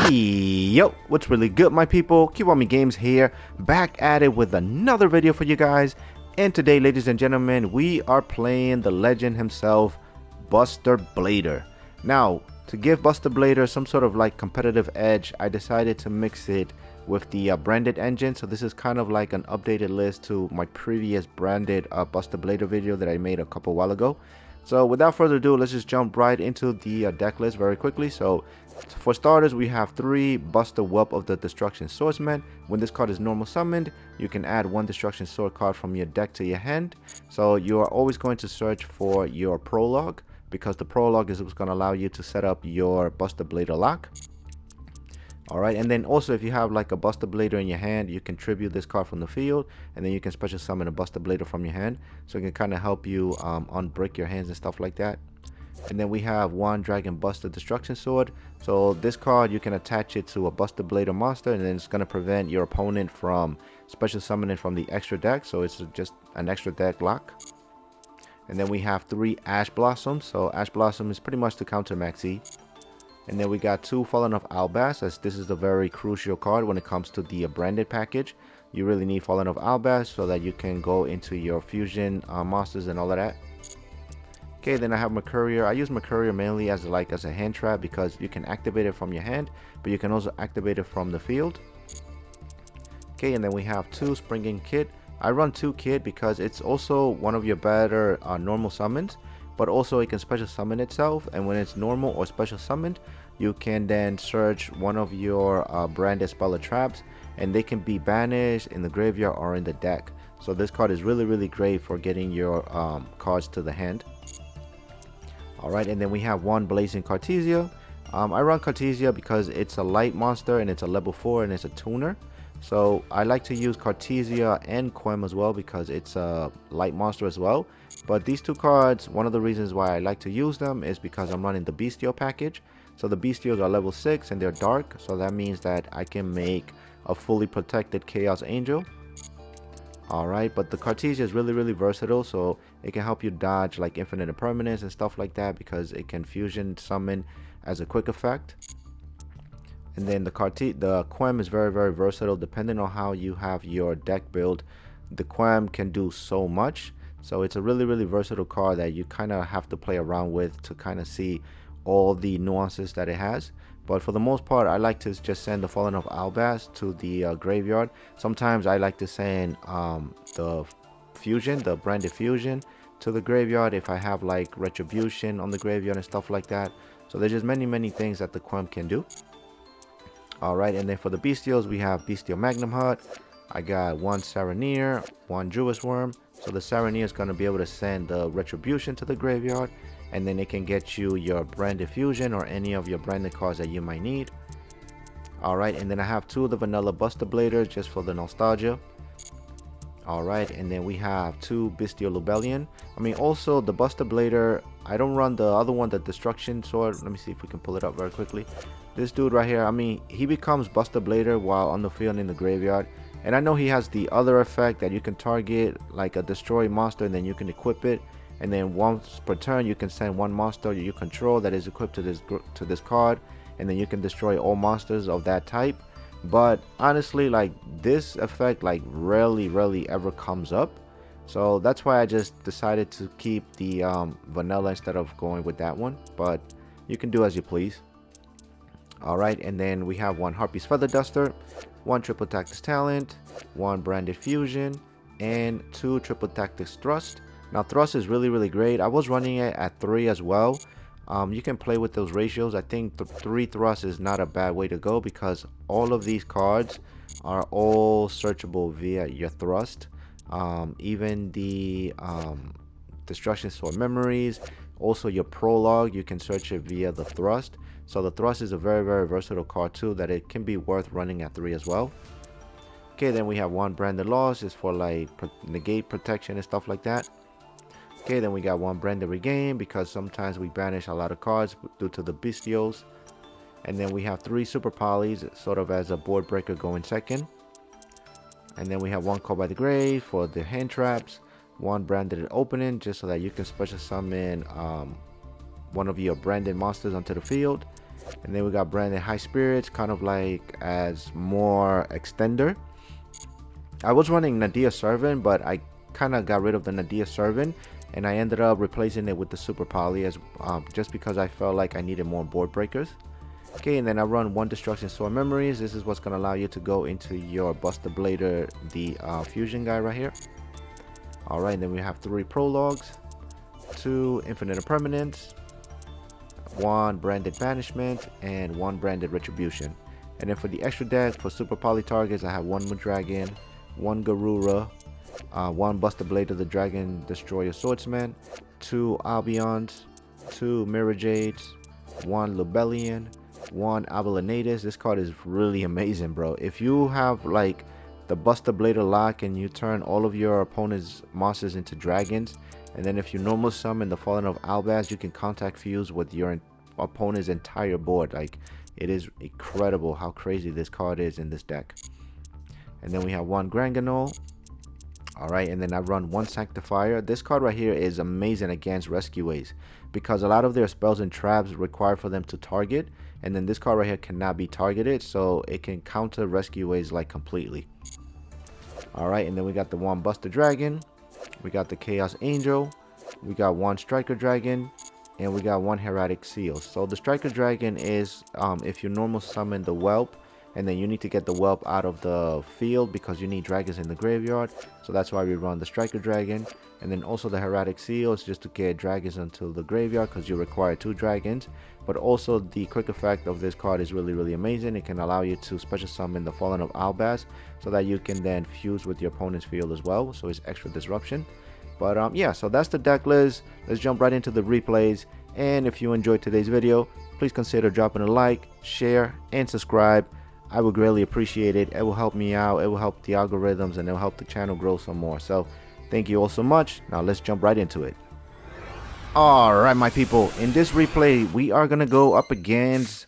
Yo, what's really good, my people? Keep on me games here, back at it with another video for you guys. And today, ladies and gentlemen, we are playing the legend himself, Buster Blader. Now, to give Buster Blader some sort of like competitive edge, I decided to mix it with the branded engine. So this is kind of like an updated list to my previous branded Buster Blader video that I made a couple while ago. So without further ado, let's just jump right into the deck list very quickly. So for starters, we have 3 Buster Whelp of the Destruction Swordsman. When this card is normal summoned, you can add 1 Destruction Sword card from your deck to your hand. So you are always going to search for your prologue, because the prologue is what's going to allow you to set up your Buster Blader lock. Alright, and then also if you have like a Buster Blader in your hand, you can tribute this card from the field, and then you can special summon a Buster Blader from your hand. So it can kind of help you unbreak your hands and stuff like that. And then we have 1 Dragon Buster Destruction Sword. So this card, you can attach it to a Buster Blader monster, and then it's going to prevent your opponent from special summoning from the extra deck. So it's just an extra deck lock. And then we have 3 Ash Blossoms. So Ash Blossom is pretty much to counter Maxi. And then we got 2 Fallen of Albaz, as this is a very crucial card when it comes to the branded package. You really need Fallen of Albaz so that you can go into your fusion monsters and all of that. Okay, then I have Mercurier. I use Mercurier mainly as a hand trap, because you can activate it from your hand, but you can also activate it from the field. Okay, and then we have 2 Springing Kid. I run 2 Kid because it's also one of your better normal summons, but also it can special summon itself, and when it's normal or special summoned, you can then search one of your branded spell or traps, and they can be banished in the graveyard or in the deck. So this card is really great for getting your cards to the hand. Alright, and then we have 1 Blazing Cartesia. I run Cartesia because it's a light monster and it's a level 4 and it's a tuner. So I like to use Cartesia and Quem as well because it's a light monster as well. But these 2 cards, one of the reasons why I like to use them is because I'm running the Bestial package. So the Bestials are level 6 and they're dark, so that means that I can make a fully protected Chaos Angel. Alright, but the Cartesia is really versatile, so it can help you dodge like infinite impermanence and stuff like that, because it can fusion summon as a quick effect. And then the Quem is very versatile. Depending on how you have your deck build, the Quem can do so much. So it's a really versatile card that you kind of have to play around with to kind of see all the nuances that it has. But for the most part, I like to just send the Fallen of Albaz to the graveyard. Sometimes I like to send the fusion, the branded fusion, to the graveyard if I have like Retribution on the graveyard and stuff like that. So there's just many things that the Quem can do. Alright, and then for the Bestials, we have Bestial Magnum Hut. I got 1 Saronir, 1 Jewess Worm. So the Saronir is going to be able to send the Retribution to the graveyard, and then it can get you your branded fusion or any of your branded cards that you might need. Alright, and then I have 2 of the vanilla Buster Bladers just for the nostalgia. Alright, and then we have 2 Bestial Lubellion. I mean, also the Buster Blader, I don't run the other one, the Destruction Sword. Let me see if we can pull it up very quickly. This dude right here, I mean, he becomes Buster Blader while on the field in the graveyard. And I know he has the other effect that you can target like a destroy monster, and then you can equip it. And then once per turn, you can send 1 monster you control that is equipped to this card, and then you can destroy all monsters of that type. But honestly, like, this effect like rarely ever comes up. So that's why I just decided to keep the vanilla instead of going with that one. But you can do as you please. Alright, and then we have 1 Harpy's Feather Duster, 1 Triple Tactics Talent, 1 Branded Fusion, and 2 Triple Tactics Thrust. Now Thrust is really great. I was running it at 3 as well. You can play with those ratios. I think 3 Thrust is not a bad way to go, because all of these cards are all searchable via your Thrust. Even the Destruction Sword Memories, also your prologue, you can search it via the Thrust. So the Thrust is a very versatile card too, that it can be worth running at 3 as well. Okay, then we have 1 Branded Loss, is for like negate protection and stuff like that. Okay, then we got 1 Branded Regain, because sometimes we banish a lot of cards due to the Bestials. And then we have 3 Super Polys, sort of as a board breaker going second. And then we have 1 Call by the Grave for the hand traps, 1 Branded Opening, just so that you can special summon one of your branded monsters onto the field. And then we got branded high spirits, kind of like as more extender. I was running Nadia Servant, but I kind of got rid of the Nadia Servant, and I ended up replacing it with the Super Poly as just because I felt like I needed more board breakers. Okay, and then I run 1 Destruction Sword Memories. This is what's going to allow you to go into your Buster Blader, the fusion guy right here. Alright, and then we have 3 prologues, 2 Infinite Impermanence, 1 Branded Banishment, and 1 Branded Retribution. And then for the extra deck, for Super Poly targets, I have 1 Mudragon, 1 Garura, 1 Buster Blader the Dragon Destroyer Swordsman, 2 Albions, 2 Mirror Jades, 1 Lubellion, 1 Abelonatus. This card is really amazing, bro. If you have like the Buster Blader lock and you turn all of your opponent's monsters into dragons, and then if you normal summon the Fallen of Albaz, you can contact fuse with your opponent's entire board. Like, it is incredible how crazy this card is in this deck. And then we have 1 Granganol. Alright, and then I run 1 Sanctifier. This card right here is amazing against Rescueways because a lot of their spells and traps require for them to target, and then this card right here cannot be targeted, so it can counter Rescueways like completely. Alright, and then we got the 1 Buster Dragon, we got the Chaos Angel, we got 1 Striker Dragon, and we got 1 Heretic Seal. So the Striker Dragon is if you normal summon the Whelp, and then you need to get the Whelp out of the field because you need dragons in the graveyard, so that's why we run the Striker Dragon. And then also the Heretic Seal is just to get dragons into the graveyard because you require 2 dragons. But also the quick effect of this card is really amazing. It can allow you to special summon the Fallen of Albaz so that you can then fuse with your opponent's field as well, so it's extra disruption. But yeah, so that's the deck list. Let's jump right into the replays. And if you enjoyed today's video, please consider dropping a like, share, and subscribe. I would greatly appreciate it. It will help me out, it will help the algorithms, and it will help the channel grow some more. So thank you all so much. Now let's jump right into it. Alright, my people, in this replay we are gonna go up against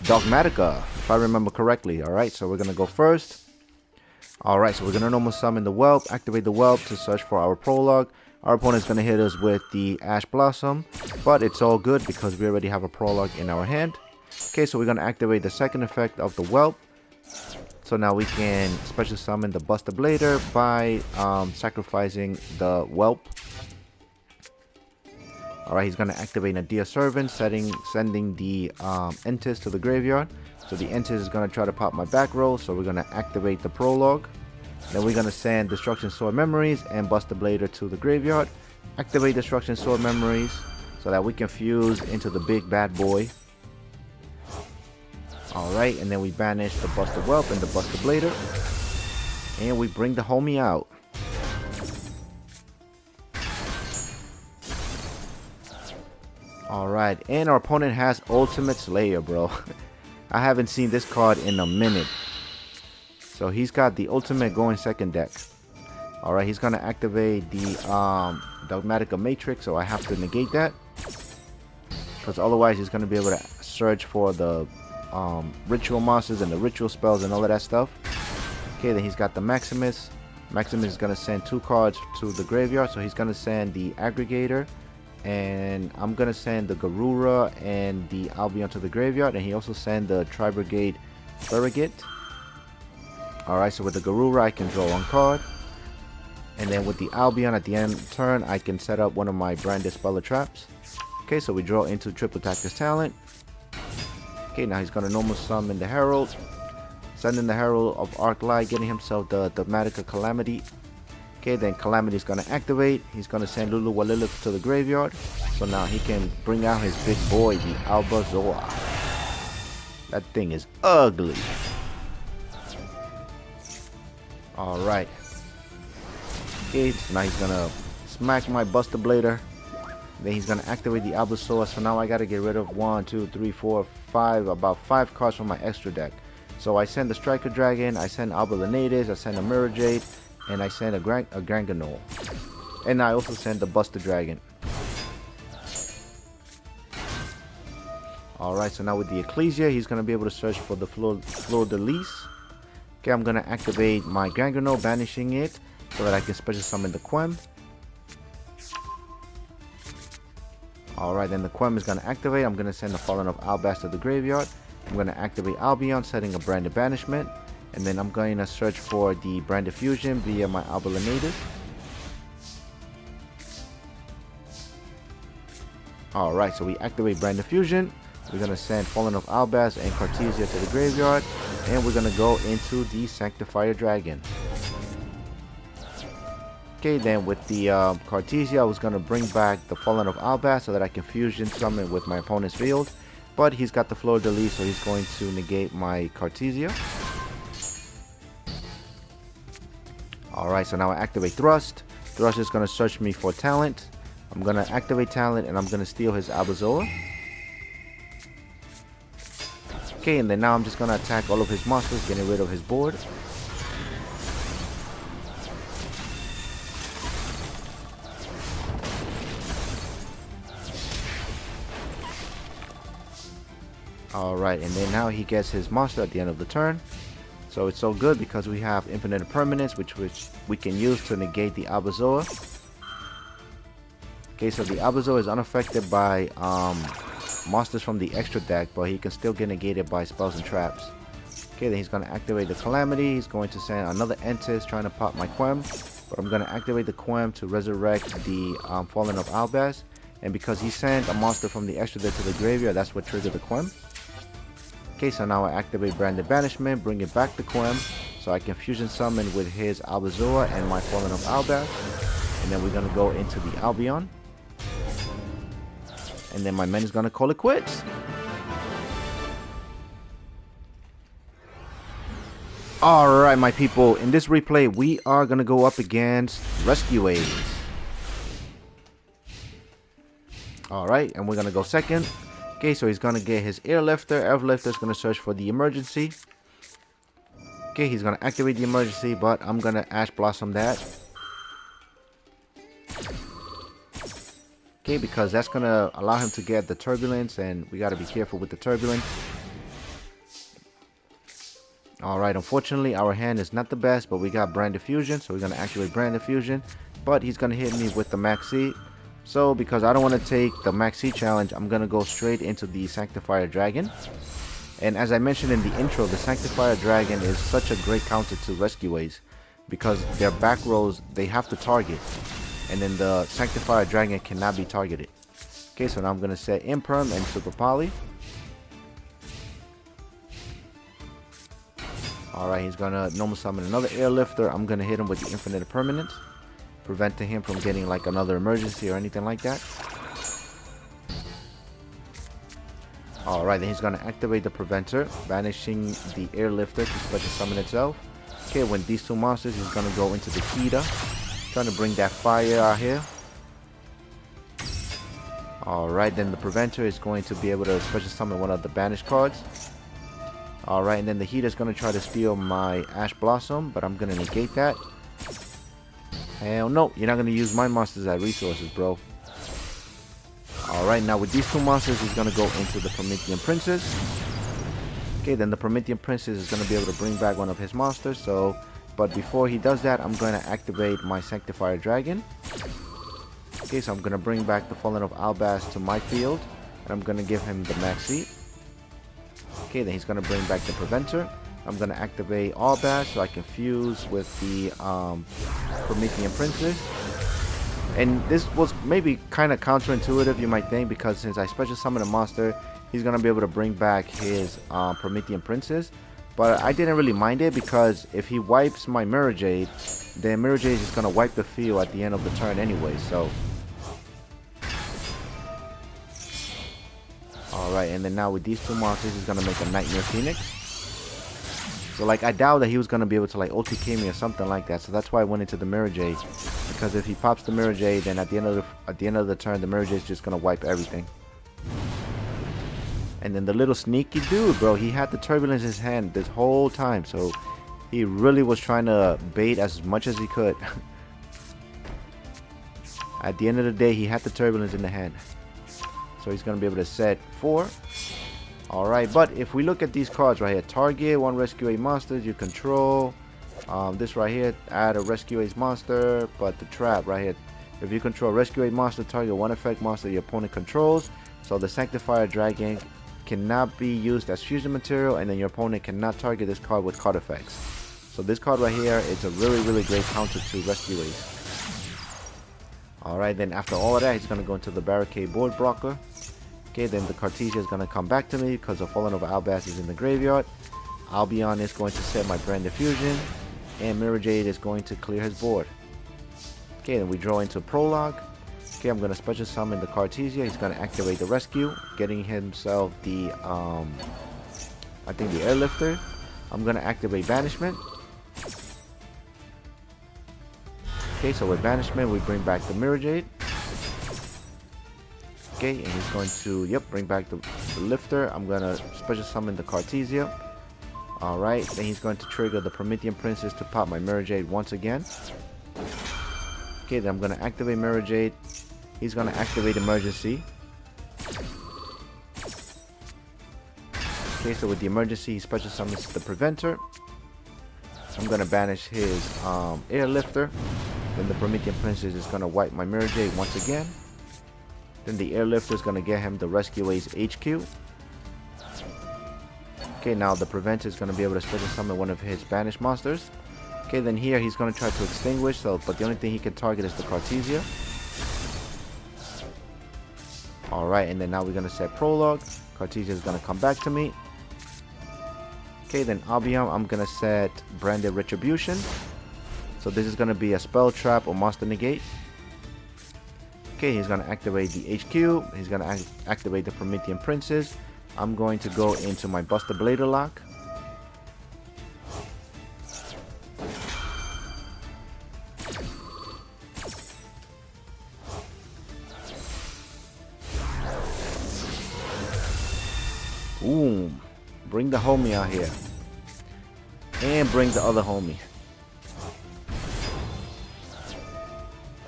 Dogmatika, if I remember correctly. Alright, so we're gonna go first. Alright, so we're gonna normal summon the Whelp, activate the Whelp to search for our prologue. Our opponent's gonna hit us with the Ash Blossom, but it's all good because we already have a prologue in our hand. Okay, so we're going to activate the second effect of the Whelp. So now we can special summon the Buster Blader by sacrificing the Whelp. Alright, he's going to activate Nadia Servant, sending the Entis to the graveyard. So the Entis is going to try to pop my back row, so we're going to activate the prologue. Then we're going to send Destruction Sword Memories and Buster Blader to the graveyard. Activate Destruction Sword Memories so that we can fuse into the big bad boy. Alright, and then we banish the Buster Whelp and the Buster Blader. And we bring the homie out. Alright, and our opponent has Ultimate Slayer, bro. I haven't seen this card in a minute. So he's got the Ultimate going second deck. Alright, he's going to activate the Dogmatika Matrix, so I have to negate that. Because otherwise he's going to be able to search for the ritual monsters and the ritual spells and all of that stuff. Okay, then he's got the Maximus. Maximus is going to send 2 cards to the graveyard, so he's going to send the Aggregator, and I'm going to send the Garura and the Albion to the graveyard, and he also sent the Tri-Brigade Surrogate. Alright, so with the Garura I can draw 1 card, and then with the Albion at the end of the turn I can set up one of my branded Speller Traps. Okay, so we draw into Triple Tactics Talent. Okay, now he's going to normal summon the Herald, sending the Herald of Arc Light, getting himself the Dogmatika Calamity. Okay, then Calamity is going to activate. He's going to send Lulu Walilith to the graveyard. So now he can bring out his big boy, the Albazoa. That thing is ugly. Alright. Okay, so now he's going to smack my Buster Blader. Then he's going to activate the Albazoa. So now I got to get rid of 1, 2, 3, 4, 5, about 5 cards from my extra deck. So I send the Striker Dragon, I send Abelonatus, I send a Mirror Jade, and I send a Granganol. And I also send the Buster Dragon. Alright, so now with the Ecclesia, he's going to be able to search for the Fleur de Lis. Okay, I'm going to activate my Granganol, banishing it, so that I can special summon the Quem. Alright, then the Quem is going to activate. I'm going to send the Fallen of Albas to the graveyard. I'm going to activate Albion, setting a Branded Banishment. And then I'm going to search for the Branded Fusion via my Albalinatus. Alright, so we activate Branded Fusion. We're going to send Fallen of Albas and Cartesia to the graveyard. And we're going to go into the Sanctifier Dragon. Okay, then with the Cartesia, I was going to bring back the Fallen of Albas so that I can fusion summon with my opponent's field. But he's got the Fleur de Lis, so he's going to negate my Cartesia. Alright, so now I activate Thrust. Thrust is going to search me for talent. I'm going to activate talent and I'm going to steal his Abazoa. Okay, and then now I'm just going to attack all of his monsters, getting rid of his board. Alright, and then now he gets his monster at the end of the turn. So it's so good because we have infinite impermanence, which we can use to negate the Abazoa. Okay, so the Abazoa is unaffected by monsters from the extra deck, but he can still get negated by spells and traps. Okay, then he's going to activate the Calamity. He's going to send another Entis trying to pop my Quem. But I'm going to activate the Quem to resurrect the Fallen of Albas. And because he sent a monster from the extra deck to the graveyard, that's what triggered the Quem. Okay, so now I activate Branded Banishment, bring it back to Quem, so I can fusion summon with his Abazoa and my Fallen of Albas. And then we're going to go into the Albion. And then my men is going to call it quits. Alright, my people, in this replay, we are going to go up against Rescue Aids. Alright, and we're going to go second. Okay, so he's going to get his Airlifter. Airlifter is going to search for the emergency. Okay, he's going to activate the emergency, but I'm going to Ash Blossom that. Okay, because that's going to allow him to get the Turbulence, and we got to be careful with the Turbulence. Alright, unfortunately, our hand is not the best, but we got Branded Fusion, so we're going to activate Branded Fusion. But he's going to hit me with the Maxi. So, because I don't want to take the Maxi challenge, I'm going to go straight into the Sanctifier Dragon. And as I mentioned in the intro, the Sanctifier Dragon is such a great counter to Rescue Aids, because their back rows, they have to target. And then the Sanctifier Dragon cannot be targeted. Okay, so now I'm going to set Imperm and Super Poly. Alright, he's going to normal summon another Airlifter. I'm going to hit him with the Infinite Impermanence, preventing him from getting like another emergency or anything like that. Alright, then he's going to activate the Preventer, banishing the Airlifter to special summon itself. Okay, when these two monsters, he's going to go into the Kita, trying to bring that fire out here. Alright, then the Preventer is going to be able to special summon one of the banished cards. Alright, and then the Heat is going to try to steal my Ash Blossom, but I'm going to negate that. Hell no, you're not going to use my monsters as resources, bro. Alright, now with these two monsters, he's going to go into the Promethean Princess. Okay, then the Promethean Princess is going to be able to bring back one of his monsters, so... But before he does that, I'm going to activate my Sanctifier Dragon. Okay, so I'm going to bring back the Fallen of Albas to my field, and I'm going to give him the Maxi. Okay, then he's going to bring back the Preventer. I'm going to activate Albas so I can fuse with the Promethean Princess. And this was maybe kind of counterintuitive, you might think, because since I special summon a monster, he's going to be able to bring back his Promethean Princess. But I didn't really mind it, because if he wipes my Mirror Jade, then Mirror Jade is going to wipe the field at the end of the turn anyway, so... Alright, and then now with these two monsters, he's going to make a Nightmare Phoenix. So, like, I doubt that he was going to be able to, like, OTK me or something like that. So that's why I went into the Mirror Jade. Because if he pops the Mirror Jade, then at the end of the turn, the Mirror Jade is just going to wipe everything. And then the little sneaky dude, bro, he had the Turbulence in his hand this whole time. So he really was trying to bait as much as he could. At the end of the day, he had the Turbulence in the hand. So he's going to be able to set 4. Alright, but if we look at these cards right here, target 1 Rescue Aid monsters you control. This right here, add a Rescue Aid monster, but the trap right here, If you control Rescue a monster, target one effect monster your opponent controls. So the Sanctifier Dragon cannot be used as fusion material, and then your opponent cannot target this card with card effects. So this card right here is a really great counter to Rescue Ace. Alright, then after all of that, he's going to go into the Barricade board blocker. Okay, then the Cartesia is going to come back to me because the Fallen Over Albaz is in the graveyard. Albion is going to set my Brand Diffusion, and Mirror Jade is going to clear his board. Okay, then we draw into Prologue. Okay, I'm going to special summon the Cartesia. He's going to activate the Rescue, getting himself the, I think the Airlifter. I'm going to activate Banishment. Okay, so with Banishment, we bring back the Mirror Jade. Okay, and he's going to, bring back the Lifter. I'm going to special summon the Cartesia. Alright, then he's going to trigger the Promethean Princess to pop my Mirror Jade once again. Okay, then I'm going to activate Mirror Jade. He's going to activate Emergency. Okay, so with the Emergency, he special summons the Preventer. I'm going to banish his Airlifter. Then the Promethean Princess is going to wipe my Mirror Jade once again. Then the Airlifter is going to get him the Rescue Ace HQ. Okay, now the Preventer is going to be able to special summon one of his banished monsters. Okay, then here he's going to try to extinguish, but the only thing he can target is the Cartesia. Alright, and then now we're going to set Prologue. Cartesia is going to come back to me. Okay, then Albion, I'm going to set Branded Retribution. So this is going to be a Spell Trap or Monster Negate. Okay, he's going to activate the HQ. He's going to activate the Promethean Princess. I'm going to go into my BUSTER BLADER lock. Boom. Bring the homie out here. And bring the other homie.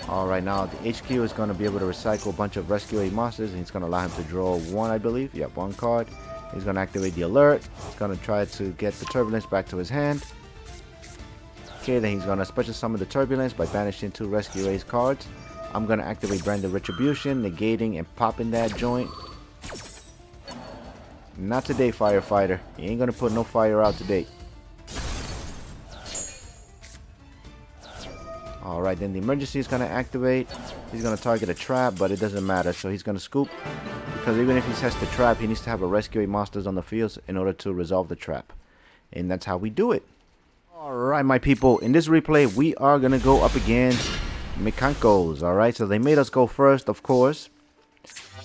Alright, now the HQ is going to be able to recycle a bunch of Rescue A monsters, and he's going to allow him to draw one, I believe. Yep, one card. He's going to activate the Alert. He's going to try to get the Turbulence back to his hand. Okay, then he's going to special summon the Turbulence by banishing 2 Rescue Ace cards. I'm going to activate Branded Retribution, negating and popping that joint. Not today, Firefighter. You ain't going to put no fire out today. Alright, then the Emergency is going to activate. He's going to target a trap, but it doesn't matter. So he's going to scoop. Because even if he sets the trap, he needs to have a Rescue A monsters on the field in order to resolve the trap. And that's how we do it. Alright, my people. In this replay, we are going to go up against Mikankos. Alright, so they made us go first, of course.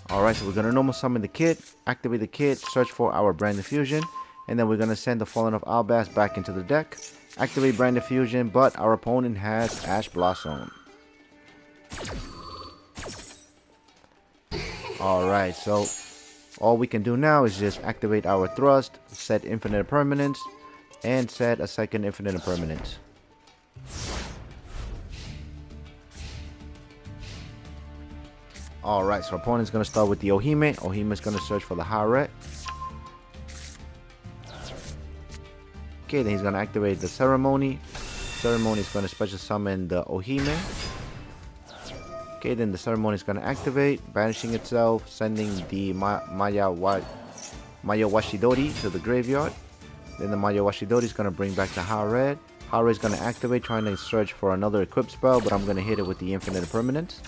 Alright, so we're going to normal summon the kit. Activate the kit. Search for our Brand Diffusion. And then we're going to send the Fallen of Albaz back into the deck. Activate Brand Diffusion, but our opponent has Ash Blossom. Alright, so all we can do now is just activate our Thrust, set Infinite Permanence, and set a second Infinite Permanence. Alright, so our opponent's going to start with the Ohime. Ohime is going to search for the Haret. Okay, then he's going to activate the Ceremony. Ceremony is going to special summon the Ohime. Okay, then the Ceremony is going to activate, banishing itself, sending the Maya Washidori to the graveyard. Then the Maya Washidori is going to bring back the Haret. Haret is going to activate, trying to search for another equip spell, but I'm going to hit it with the Infinite Permanence.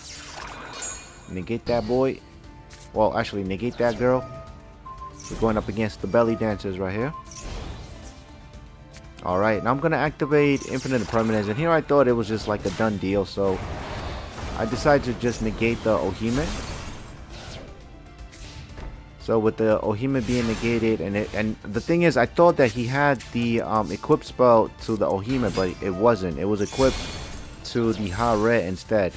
Negate that boy. Well, actually, negate that girl. We're going up against the Belly Dancers right here. Alright, now I'm going to activate Infinite Permanence, and here I thought it was just like a done deal, so I decided to just negate the Ohime. So with the Ohime being negated, and the thing is, I thought that he had the equip spell to the Ohime, but it wasn't. It was equipped to the Haret instead.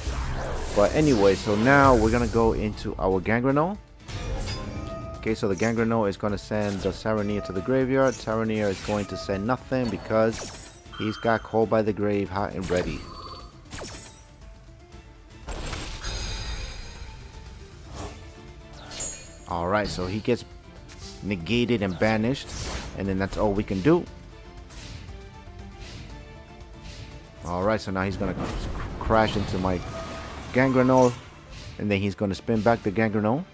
But anyway, so now we're going to go into our Gangrenol. Okay, so the Gangrenol is going to send the Saronir to the graveyard. Saronir is going to send nothing because he's got Called by the Grave hot and ready. Alright, so he gets negated and banished, and then that's all we can do. Alright, so now he's going to crash into my Gangrel, and then he's going to spin back the Gangrel.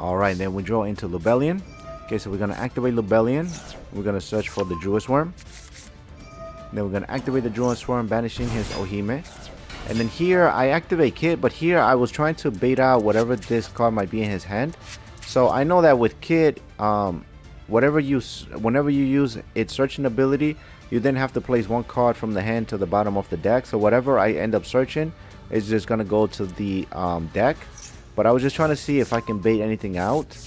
Alright, then we draw into Lubellion. Okay, so we're going to activate Lubellion. We're going to search for the Jewel Swarm. Then we're going to activate the Jewel Swarm, banishing his Ohime. And then here I activate Kit, but here I was trying to bait out whatever this card might be in his hand. So I know that with Kit, whenever you use its searching ability, you then have to place one card from the hand to the bottom of the deck. So whatever I end up searching is just going to go to the deck. But I was just trying to see if I can bait anything out.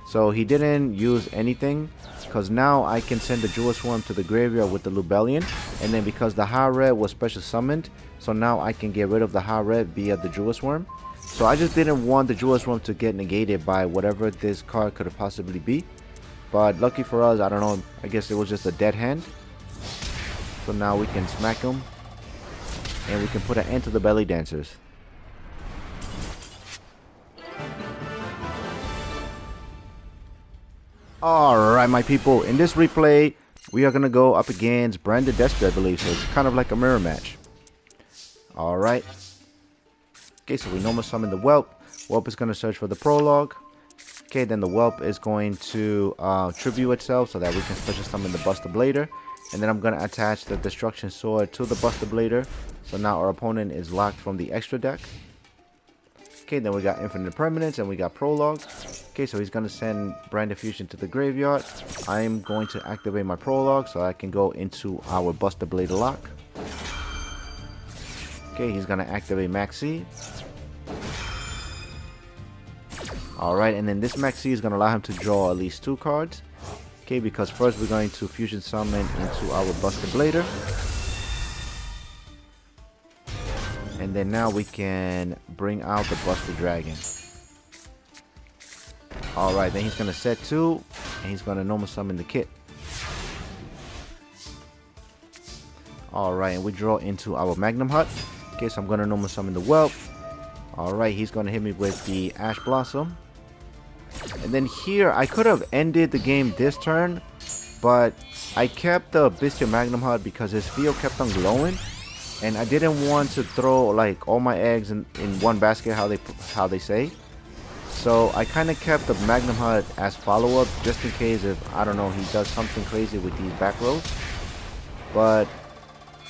So he didn't use anything, because now I can send the Jewel Swarm to the graveyard with the Lubellion. And then because the high red was special summoned, so now I can get rid of the high red via the Jewel Swarm. So I just didn't want the Jewel Swarm to get negated by whatever this card could have possibly be. But lucky for us, I don't know, I guess it was just a dead hand. So now we can smack him, and we can put an end to the Belly Dancers. Alright, my people, in this replay, we are going to go up against Branded Destiny, I believe, so it's kind of like a mirror match. Alright. Okay, so we normal summon the Whelp. Whelp is going to search for the Prologue. Okay, then the Whelp is going to tribute itself so that we can special summon the Buster Blader. And then I'm going to attach the Destruction Sword to the Buster Blader. So now our opponent is locked from the extra deck. Okay, then we got Infinite Permanence and we got Prologue. Okay, so he's going to send Branded Fusion to the graveyard. I'm going to activate my Prologue so I can go into our Buster Blader lock. Okay, he's going to activate Maxi. Alright, and then this Maxi is going to allow him to draw at least 2 cards. Okay, because first we're going to Fusion Summon into our Buster Blader. And then now we can bring out the Buster Dragon. Alright, then he's going to set 2. And he's going to normal summon the Kit. Alright, and we draw into our Magnum Hut. Okay, so I'm going to normal summon the Whelp. Alright, he's going to hit me with the Ash Blossom. And then here, I could have ended the game this turn. But I kept the Bestial Magnum Hut because his field kept on glowing. And I didn't want to throw like all my eggs in one basket, how they say. So I kind of kept the Magnum Hut as follow-up just in case if, I don't know, he does something crazy with these back rows. But,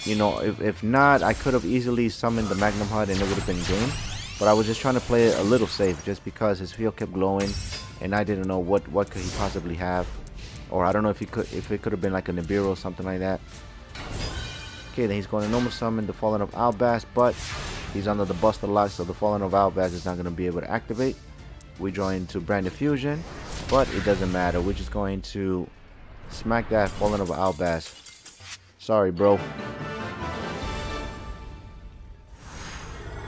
you know, if not, I could have easily summoned the Magnum Hut and it would have been game. But I was just trying to play it a little safe just because his field kept glowing and I didn't know what could he possibly have. Or I don't know if it could have been like a Nibiru or something like that. Okay, then he's going to normal summon the Fallen of Albaz, but he's under the Buster lock, so the Fallen of Albaz is not going to be able to activate. We draw into Branded Fusion, but it doesn't matter. We're just going to smack that Fallen of Albaz. Sorry, bro.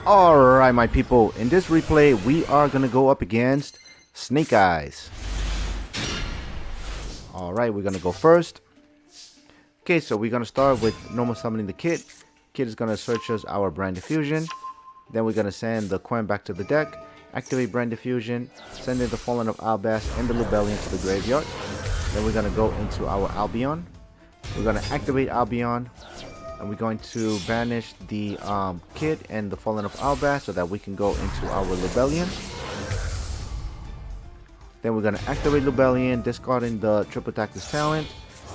Alright, my people. In this replay, we are going to go up against Snake Eyes. Alright, we're going to go first. Okay, so we're going to start with normal summoning the Kit. Kit is going to search us our Branded Fusion. Then we're going to send the Quen back to the deck. Activate Branded Fusion. Send in the Fallen of Albaz and the Lubellion to the graveyard. Then we're going to go into our Albion. We're going to activate Albion. And we're going to banish the Kit and the Fallen of Albaz so that we can go into our Lubellion. Then we're going to activate Lubellion, discarding the Triple Tactics Talent.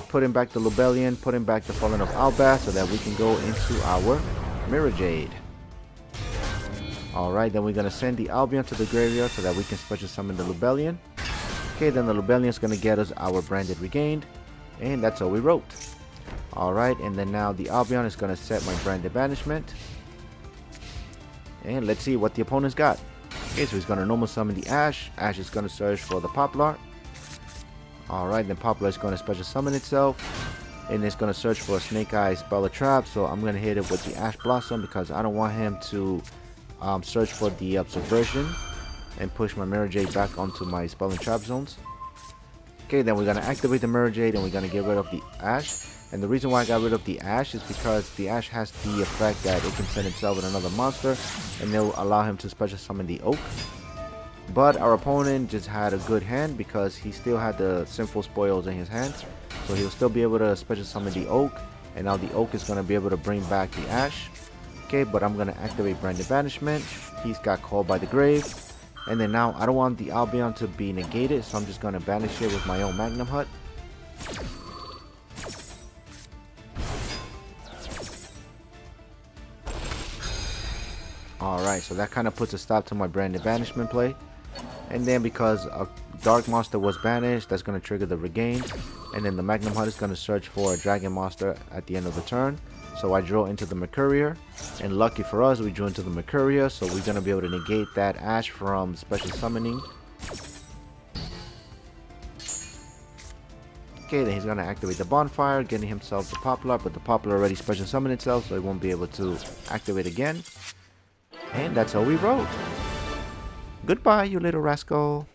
Putting back the Lubellion, putting back the Fallen of Albaz so that we can go into our Mirror Jade. Alright, then we're going to send the Albion to the graveyard so that we can special summon the Lubellion. Okay, then the Lubellion is going to get us our Branded Regained. And that's all we wrote. Alright, and then now the Albion is going to set my Branded Banishment. And let's see what the opponent's got. Okay, so he's going to normal summon the Ash. Ash is going to search for the Poplar. Alright, then Poplar is going to special summon itself. And it's going to search for a Snake Eye Spell or Trap. So I'm going to hit it with the Ash Blossom because I don't want him to search for the Subversion and push my Mirror Jade back onto my Spell and Trap zones. Okay, then we're going to activate the Mirror Jade and we're going to get rid of the Ash. And the reason why I got rid of the Ash is because the Ash has the effect that it can send itself with another monster. And they'll allow him to special summon the Oak. But our opponent just had a good hand because he still had the Sinful Spoils in his hand. So he'll still be able to special summon the Oak and now the Oak is going to be able to bring back the Ash. Okay, but I'm going to activate Branded Banishment. He's got Called by the Grave. And then now I don't want the Albion to be negated, so I'm just going to banish it with my own Magnum Hut. Alright, so that kind of puts a stop to my Branded Banishment play. And then because a Dark Monster was banished, that's going to trigger the Regain. And then the Magnum Hut is going to search for a Dragon Monster at the end of the turn. So I draw into the Mercurier. And lucky for us, we drew into the Mercurier. So we're going to be able to negate that Ash from special summoning. Okay, then he's going to activate the Bonfire, getting himself the Poplar. But the Poplar already special summoned itself, so he won't be able to activate again. And that's how we wrote. Goodbye, you little rascal.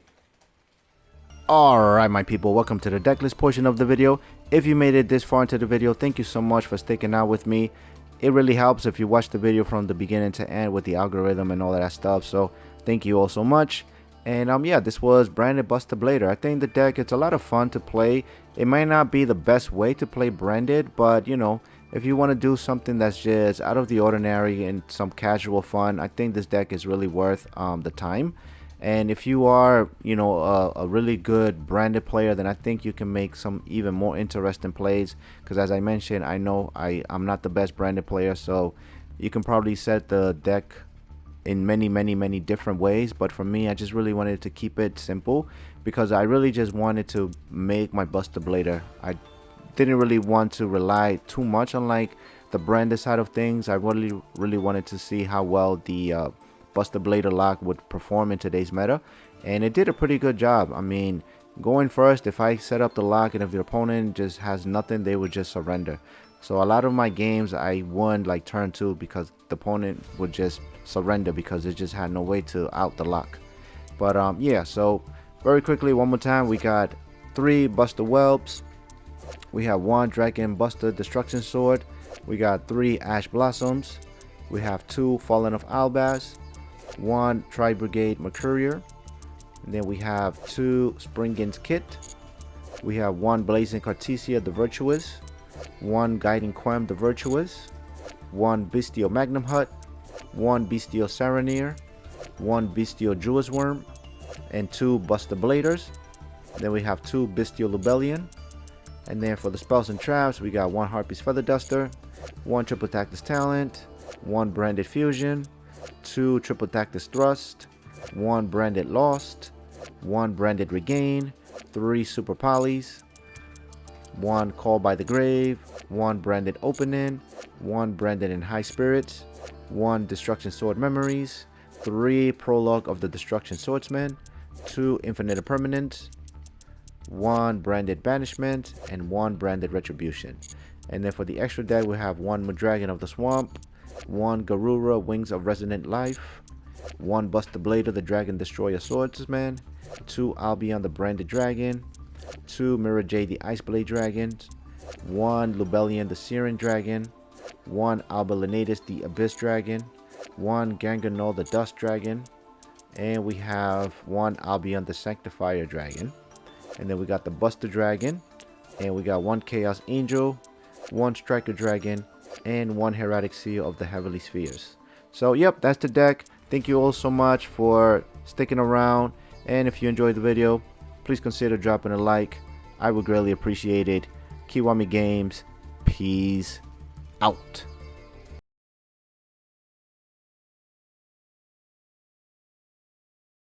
Alright, my people, welcome to the decklist portion of the video. If you made it this far into the video, thank you so much for sticking out with me. It really helps if you watch the video from the beginning to end with the algorithm and all that stuff. So thank you all so much. And yeah, this was Branded BUSTER BLADER. I think the deck, it's a lot of fun to play. It might not be the best way to play Branded, but you know, if you want to do something that's just out of the ordinary and some casual fun, I think this deck is really worth the time. And if you are, you know, a really good Branded player, then I think you can make some even more interesting plays. Because as I mentioned, I know I'm not the best Branded player, so you can probably set the deck in many different ways. But for me, I just really wanted to keep it simple because I really just wanted to make my BUSTER BLADER. I didn't really want to rely too much on like the Branded side of things. I really wanted to see how well the BUSTER BLADER lock would perform in today's meta, and it did a pretty good job. I mean, going first, if I set up the lock and if the opponent just has nothing, they would just surrender. So a lot of my games I won like turn 2 because the opponent would just surrender because it just had no way to out the lock. But yeah, so very quickly, one more time, we got 3 BUSTER Whelps. We have 1 Dragon BUSTER Destruction Sword. We got 3 Ash Blossoms. We have 2 Fallen of Albaz. 1 Tri-Brigade Mercurier. And then we have 2 Springin's Kit. We have 1 Blazing Cartesia the Virtuous. 1 Guiding Quem the Virtuous. 1 Bestial Magnum Hut. 1 Bestial Saronir. 1 Bestial Jewel's Worm. And 2 BUSTER Bladers. Then we have 2 Bestial Lubellion. And then for the spells and traps, we got 1 Harpy's Feather Duster. 1 Triple Tactus Talent. 1 Branded Fusion. 2 Triple Tactus Thrust, 1 Branded Lost, 1 Branded Regain, 3 Super Polys, 1 Call by the Grave, 1 Branded Opening, 1 Branded in High Spirits, 1 Destruction Sword Memories, 3 Prologue of the Destruction Swordsman, 2 Infinite Impermanence, 1 Branded Banishment, and 1 Branded Retribution. And then for the extra deck, we have 1 Mudragon of the Swamp, 1 Garura Wings of Resonant Life, 1 BUSTER BLADER the Dragon Destroyer Swordsman, 2 Albion the Branded Dragon, 2 Mirror Jade the Ice Blade Dragon, 1 Lubellion the Searing Dragon, 1 Albalinatus the Abyss Dragon, 1 Ganganol the Dust Dragon, and we have 1 Albion the Sanctifier Dragon. And then we got the BUSTER Dragon, and we got 1 Chaos Angel, 1 Striker Dragon, and 1 Heraldic Seal of the Heavenly Spheres. So yep, that's the deck. Thank you all so much for sticking around, and if you enjoyed the video, please consider dropping a like. I would greatly appreciate it. Kiwami Games, peace out.